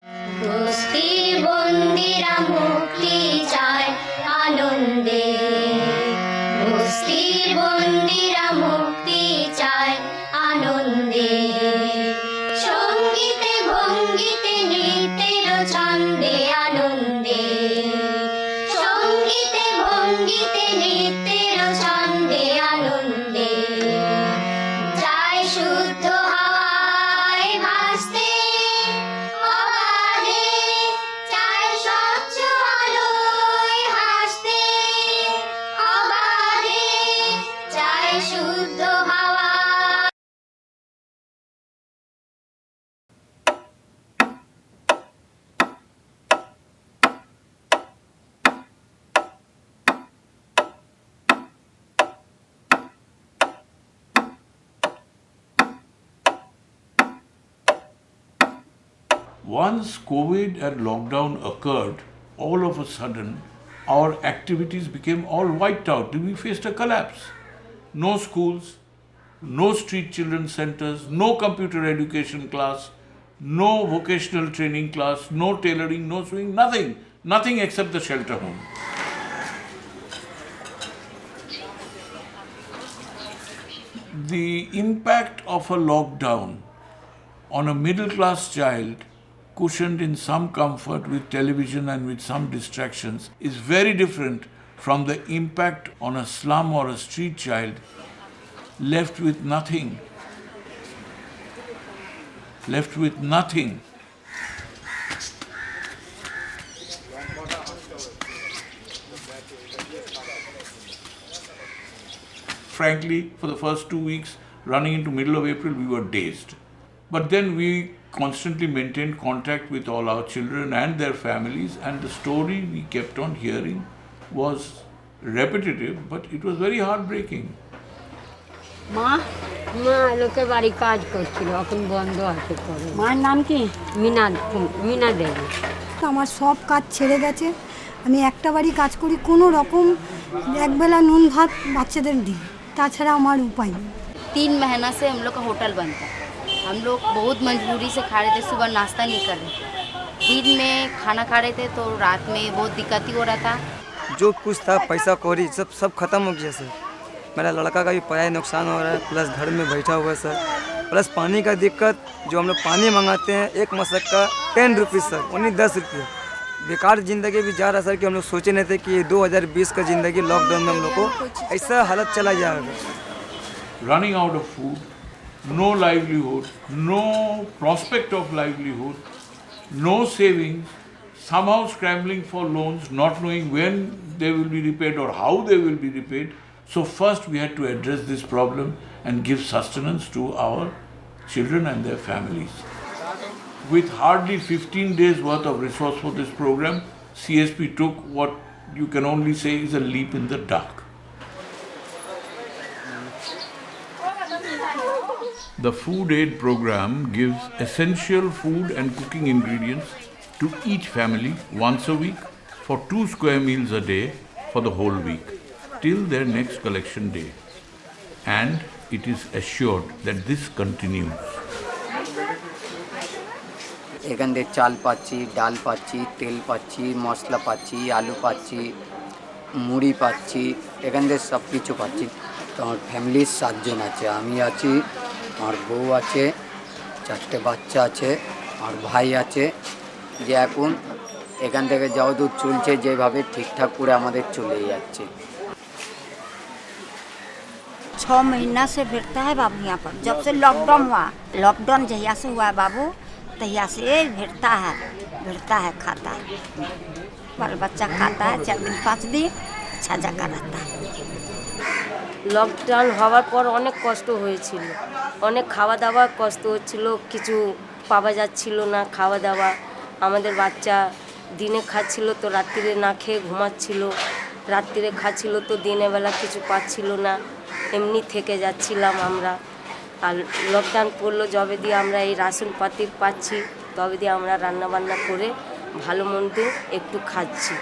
বস্তির বন্দিরা মুক্তি চায় আনন্দে, বস্তির বন্দিরা মুক্তি চায় আনন্দে, সঙ্গীতে ভঙ্গিতে নৃত্যের ছন্দে আনন্দে, সঙ্গীতে ভঙ্গিতে নৃত্যের ছন্দে আনন্দে, চায় শুদ্ধ হাওয়ায় ভাসতে অবাধে, চায় স্বচ্ছ আলোয় হাসতে অবাধে, চায় শুদ্ধ হাওয়া। Once COVID and lockdown occurred, all of a sudden, our activities became all wiped out. We faced a collapse. No schools, no street children centers, no computer education class, no vocational training class, no tailoring, no sewing, nothing. Nothing except the shelter home. The impact of a lockdown on a middle class child, cushioned in some comfort with television and with some distractions, is very different from the impact on a slum or a street child left with nothing. Left with nothing. Frankly, for the first 2 weeks, running into middle of April, we were dazed. But then we constantly maintained contact with all our children and their families, and the story we kept on hearing was repetitive, but it was very heartbreaking. মা লোকের বাড়ি কাজ করছিল, এখন বন্ধ আছে করে। মায়ের নাম কি? মিনা দেবী। আমার সব কাজ ছেড়ে গেছে, আমি একটা বাড়ি কাজ করি, কোনো রকম একবেলা নুন ভাত বাচ্চাদের দিই, তাছাড়া আমার উপায় নেই। 3 महीना से हम लोग का होटल बंद था। हम लोग बहुत मजबूरी से खा रहे थे, सुबह नाश्ता नहीं कर रहे, दिन में खाना खा रहे थे, तो रात में बहुत दिक्कत ही हो रहा था। जो कुछ था पैसा कौड़ी सब खत्म हो गया सर। मेरा लड़का का भी पढ़ाई नुकसान हो रहा है, प्लस घर में बैठा हुआ है सर, प्लस पानी का दिक्कत। जो हम लोग पानी मंगाते हैं एक मशक का 10 रुपीज़ सर, ओनली 10 रुपये। बेकार ज़िंदगी भी जा रहा सर कि हम लोग सोचे नहीं थे कि ये 2020 का ज़िंदगी लॉकडाउन में हम लोग को ऐसा हालत चला जाएगा। Running out of food, no livelihood, no prospect of livelihood, no savings, somehow scrambling for loans, not knowing when they will be repaid or how they will be repaid. So first we had to address this problem and give sustenance to our children and their families. With hardly 15 days worth of resource for this program, CSP took what you can only say is a leap in the dark. The food aid program gives essential food and cooking ingredients to each family once a week for 2 square meals a day for the whole week till their next collection day. And it is assured that this continues. এখান থেকে চাল পাচ্ছি, ডাল পাচ্ছি, তেল পাচ্ছি, মশলা পাচ্ছি, আলু পাচ্ছি, মুড়ি পাচ্ছি, এখান থেকে সব কিছু পাচ্ছি। তো আমার ফ্যামিলির 7 জন আছে, আমি আছি, আমার বউ আছে, 4টে বাচ্চা আছে, আমার ভাই আছে, যে এখন এখান থেকে যাও দূর চলছে যেভাবে ঠিকঠাক করে আমাদের চলেই যাচ্ছে। 6 महीना से भिड़ता है बाबू यहाँ पर, जब से लॉकडाउन हुआ। लॉकडाउन जहिया से हुआ है बाबू, तहिया से भिड़ता है, खाता है, बाल बच्चा खाता है, 4 दिन 5 दिन अच्छा जगह रहता है। লকডাউন হওয়ার পর অনেক কষ্ট হয়েছিল, অনেক খাওয়া দাওয়া কষ্ট হচ্ছিল, কিছু পাওয়া যাচ্ছিল না খাওয়া দাওয়া। আমাদের বাচ্চা দিনে খাচ্ছিল তো রাত্রিরে না খেয়ে ঘুমাচ্ছিল, রাত্রিরে খাচ্ছিল তো দিনের বেলা কিছু পাচ্ছিল না, এমনি থেকে যাচ্ছিলাম আমরা। আর লকডাউন পড়লো যবে দিয়ে আমরা এই রাশন পাতি পাচ্ছি, তবে দিয়ে আমরা রান্নাবান্না করে ভালো মন্দ একটু খাচ্ছি।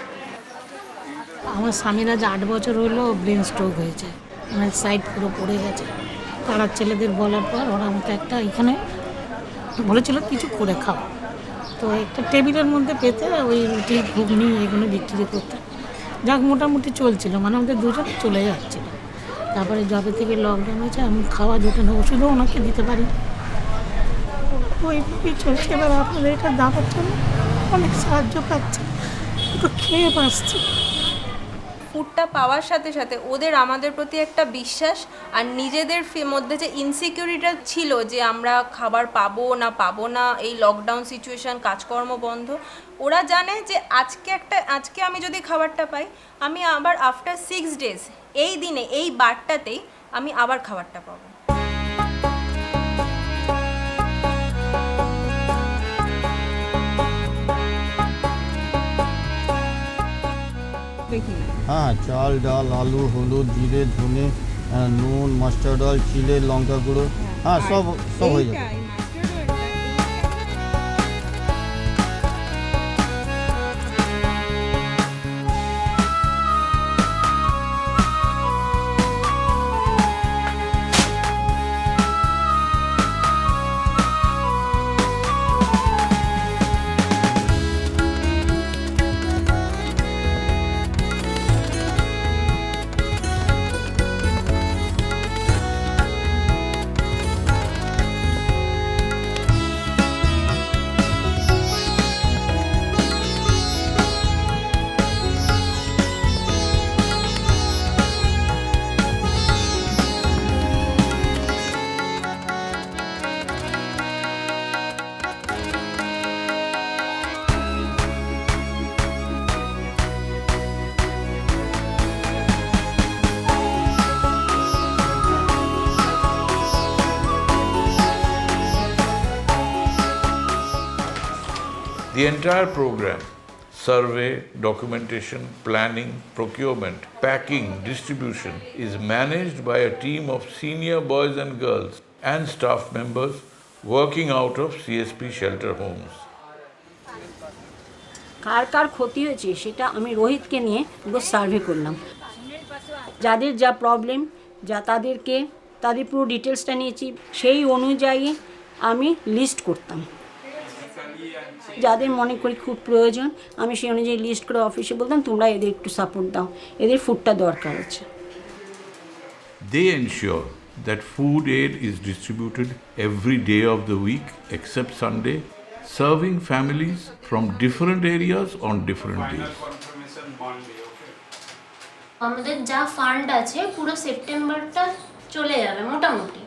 আমার স্বামীরা যে 8 বছর হলো ব্রেন স্ট্রোক হয়েছে, আমার সাইড পুরো পড়ে গেছে। পাড়ার ছেলেদের বলার পর ওরা আমাকে একটা এখানে বলেছিল কিছু করে খাও, তো একটা টেবিলের মধ্যে পেতে ওই রুটি ঘুগনি এগুলো বিক্রি করতাম। যাক মোটামুটি চলছিল, মানে আমাদের দুজন চলে যাচ্ছিল। তারপরে যবে থেকে লকডাউন হয়েছে আমি খাওয়া জোটে না, ওষুধও ওনাকে দিতে পারি, ওইভাবেই চলছে। এবার আপনাদের এটা দেওয়ার জন্য অনেক সাহায্য পাচ্ছে, একটু খেয়ে বাঁচছে। ফুডটা পাওয়ার সাথে সাথে ওদের আমাদের প্রতি একটা বিশ্বাস আর নিজেদের মধ্যে যে ইনসিকিউরিটিটা ছিল যে আমরা খাবার পাবো না এই লকডাউন সিচুয়েশন, কাজকর্ম বন্ধ, ওরা জানে যে আজকে আমি যদি খাবারটা পাই, আমি আবার আফটার 6 days এই দিনে এই বারটাতেই আমি আবার খাবারটা পাবো। হ্যাঁ, চাল ডাল আলু হলুদ জিরে ধনে নুন মাস্টার্ড অয়েল চিলে লঙ্কা গুঁড়ো, হ্যাঁ সব হয়ে যাবে। The entire program, survey, documentation, planning, procurement, packing, distribution, is managed by a team of senior boys and girls and staff members working out of CSP shelter homes. কার কার ক্ষতি হয়েছে সেটা আমি রোহিতকে নিয়ে পুরো সার্ভে করলাম। যাদের যা প্রবলেম তাদের পুরো ডিটেলসটা নিয়েছি, সেই অনুযায়ী আমি লিস্ট করতাম। যাদের মনে করি খুব প্রয়োজন আমি সেই অনুযায়ী লিস্ট করে অফিসে বলতাম তোমরা এদের একটু সাপোর্ট দাও, এদের ফুডটা দরকার আছে। They ensure that food aid is distributed every day of the week except Sunday, serving families from different areas on different days. আমাদের যা ফান্ড আছে পুরো সেপ্টেম্বরটা চলে যাবে মোটামুটি,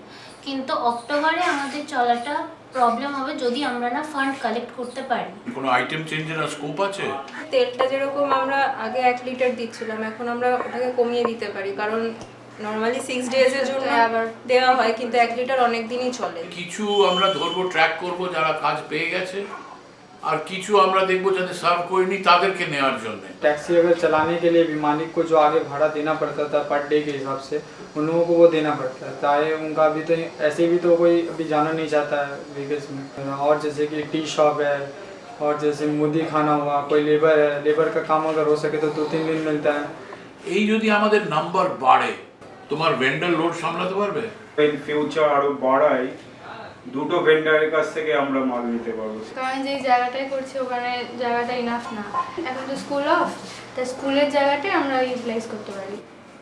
কিন্তু অক্টোবরে আমাদের চলাটা প্রবলেম হবে যদি আমরা না ফান্ড কালেক্ট করতে পারি। কোনো আইটেম চেঞ্জের স্কোপ আছে? তেলটা যেরকম আমরা আগে 1 লিটার দিচ্ছিলাম, এখন আমরা ওটাকে কমিয়ে দিতে পারি, কারণ নর্মালি 6 ডেজের জন্য আবার দেওয়া হয়, কিন্তু 1 লিটার অনেক দিনই চলে। কিছু আমরা ধরবো, ট্র্যাক করব যারা কাজ পেয়ে গেছে, और কিছু আমরা দেখব যাদের সার্ভ করিনি তাদেরকে নেওয়ার জন্য। टैक्सी अगर चलाने के लिए भी मालिक को जो आगे भाड़ा देना पड़ता था पर डे के हिसाब से, उन लोगों को वो देना पड़ता है। चाहे उनका अभी तो ऐसे भी तो कोई अभी जाना नहीं चाहता है वीकेंड्स में। और जैसे कि टी शॉप है और जैसे मुदी खाना हुआ, कोई लेबर है, लेबर का काम अगर हो सके तो 2-3 दिन मिलता है। এই যদি আমাদের নাম্বার বাড়ে তোমার ভেন্ডার লোড সামলাতে পারবে? ইন ফিউচার আরো বাড়াই, দুটো ভেন্ডারের কাছ থেকে আমরা মাল নিতে পারবো। কারণ যে জায়গাটায় করছি ওখানে জায়গাটা ইনাফ না, এখন তো স্কুল অফ, তাই স্কুলের জায়গাটাই আমরা ইউটিলাইজ করতে পারি।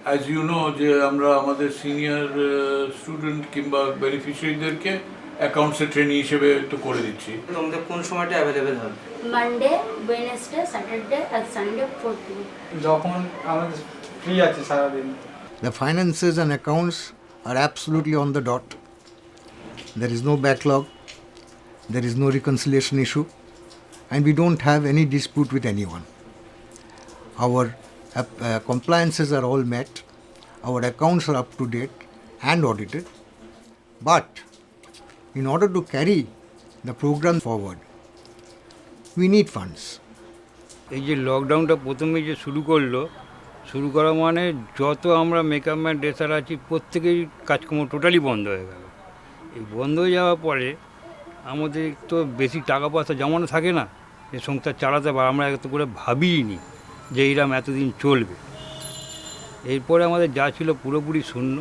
অ্যাজ ইউ নো যে আমরা আমাদের সিনিয়র স্টুডেন্ট কিংবা বেনিফিশিয়ারিদেরকে অ্যাকাউন্টসে ট্রেনিং হিসেবে তো করে দিচ্ছি। তোমাদের কোন সময়টা অ্যাভেলেবেল হবে? মানডে, ওয়েডনেসডে, স্যাটারডে আর সানডে 4 PM। যখন আমাদের ফ্রি আছে সারা দিন। The finances and accounts are absolutely on the dot. There is no backlog, there is no reconciliation issue, and we don't have any dispute with anyone. Our compliances are all met, our accounts are up to date and audited, but in order to carry the program forward, we need funds. এই যে লকডাউনটা প্রথমে যে শুরু করা মানে যত আমরা makeup man dresser আছি প্রত্যেকেই কাজকর্ম টোটালি বন্ধ হয়ে গেল। এই বন্ধ হয়ে যাওয়ার পরে আমাদের তো বেশি টাকা পয়সা জমানো থাকে না যে সংসার চালাতে পারে, আমরা এত করে ভাবিনি যে এইরকম এতদিন চলবে। এরপরে আমাদের যা ছিল পুরোপুরি শূন্য।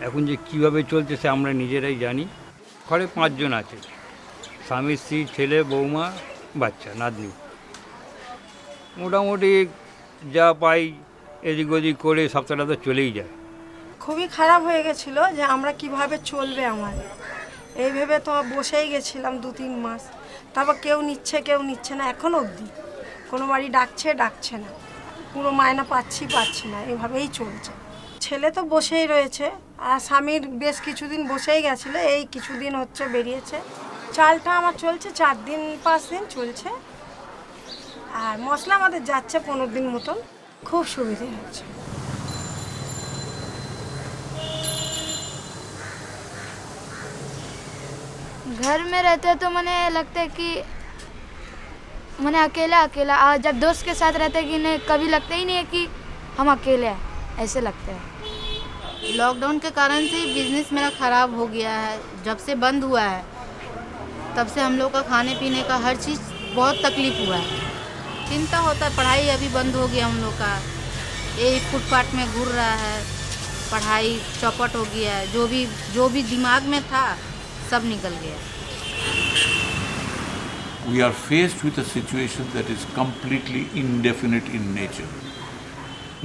এখন যে কীভাবে চলছে সে আমরা নিজেরাই জানি। ঘরে 5 জন আছে, স্বামী স্ত্রী ছেলে বৌমা বাচ্চা নাতনি, মোটামুটি যা পাই এদিক ওদিক করে সপ্তাহটা তো চলেই যায়। খুবই খারাপ হয়ে গেছিলো যে আমরা কিভাবে চলবে আমার, এই ভেবে তো বসেই গেছিলাম 2-3 মাস। তারপর কেউ নিচ্ছে না, এখনও অবধি কোনো বাড়ি ডাকছে না, পুরো মায়না পাচ্ছি না, এভাবেই চলছে। ছেলে তো বসেই রয়েছে, আর স্বামীর বেশ কিছুদিন বসেই গেছিলো, এই কিছুদিন হচ্ছে বেরিয়েছে। চালটা আমার চলছে 4-5 দিন চলছে, আর মশলা আমাদের যাচ্ছে 15 দিন মতন। খুব সুবিধে হচ্ছে। घर में रहते तो मैंने लगता है कि मैंने अकेला और जब दोस्त के साथ रहते कि नहीं, कभी लगता ही नहीं है कि हम अकेले हैं, ऐसे लगता है। लॉकडाउन के कारण से बिजनेस मेरा ख़राब हो गया है। जब से बंद हुआ है तब से हम लोग का खाने पीने का हर चीज़ बहुत तकलीफ़ हुआ है। चिंता होता है, पढ़ाई अभी बंद हो गया हम लोग का, यही फुटपाथ में घूर रहा है, पढ़ाई चौपट हो गया है, जो भी दिमाग में था सब निकल गया। We are faced with a situation that is completely indefinite in nature,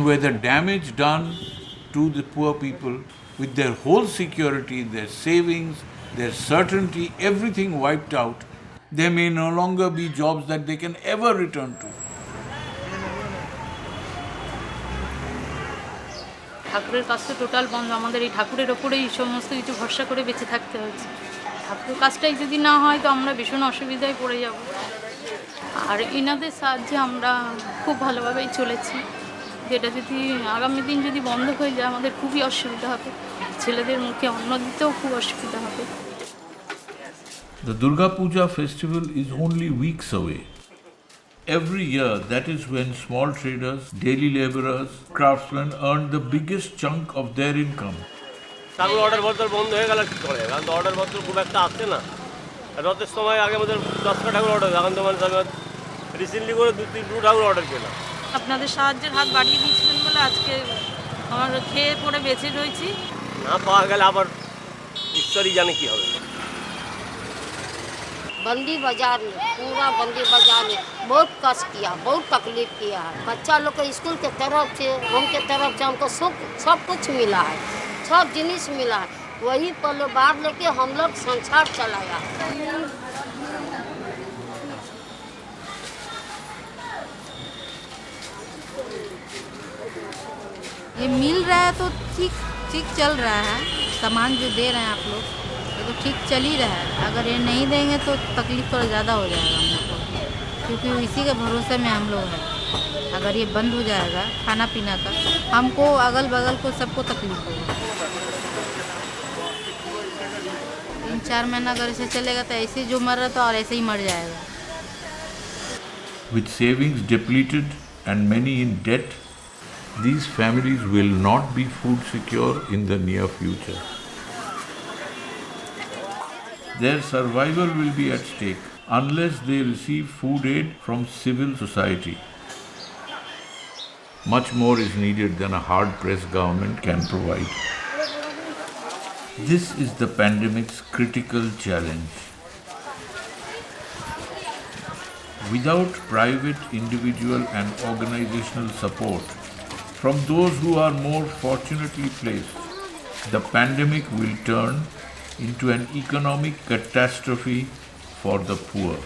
where the damage done to the poor people with their whole security, their savings, their certainty, everything wiped out, there may no longer be jobs that they can ever return to. ঠাকুরের কাজটা total বন্ধ, আমাদের এই ঠাকুরের ওপরেই সমস্ত কিছু ভরসা করে বেঁচে থাকতে হচ্ছে। ঠাকুরের কাজটাই যদি না হয় তো আমরা ভীষণ অসুবিধায় পড়ে যাব। আর এনাদের সাহায্যে আমরা খুব ভালোভাবেই চলেছি, যেটা যদি আগামী দিন যদি বন্ধ হয়ে যায় আমাদের খুবই অসুবিধা হবে, ছেলেদের মুখে অন্ন দিতেও খুব অসুবিধা হবে। The Durga Puja festival is only weeks away. Every year, that is when small traders, daily laborers, craftsmen earn the biggest chunk of their income. ঠাকুর অর্ডার বদল বন্ধ হয়ে গেল কী করে, কারণ তো অর্ডার বদল খুব একটা আসছে না। রথের সময় আগে আমাদের 10টা ঠাকুর অর্ডার, এখন তো মানে রিসেন্টলি করে 2 ঠাকুর অর্ডার পেলাম। আপনাদের সাহায্যের হাত বাড়িয়ে দিয়েছিলেন বলে আজকে আমরা খেয়ে পরে বেঁচে রয়েছি। না পাওয়া গেলে আবার ঈশ্বরই জানে কী হবে। बंदी बाजार में, पूरा बंदी बाजार में बहुत कष्ट किया, बहुत तकलीफ किया है। बच्चा लोग के स्कूल के तरफ से, हम के तरफ से हमको सब कुछ मिला है, सब जिनिस मिला है। वही परिवार लेके हम लोग संसार चलाया। ये मिल रहा है तो ठीक चल रहा है, सामान जो दे रहे हैं आप लोग तो ठीक चल ही रहा है। अगर ये नहीं देंगे तो तकलीफ थोड़ा ज़्यादा हो जाएगा हम लोग को, क्योंकि इसी के भरोसे में हम लोग हैं। अगर ये बंद हो जाएगा खाना पीना का, हमको अगल बगल को सबको तकलीफ होगा। 3-4 महीना अगर ऐसे चलेगा तो ऐसे जो मर रहा था और ऐसे ही मर जाएगा। With savings depleted and many in debt, these families will not be food secure in the near future. Their survival will be at stake unless they receive food aid from civil society. Much more is needed than a hard-pressed government can provide. This is the pandemic's critical challenge. Without private, individual and organizational support from those who are more fortunately placed, the pandemic will turn into an economic catastrophe for the poor.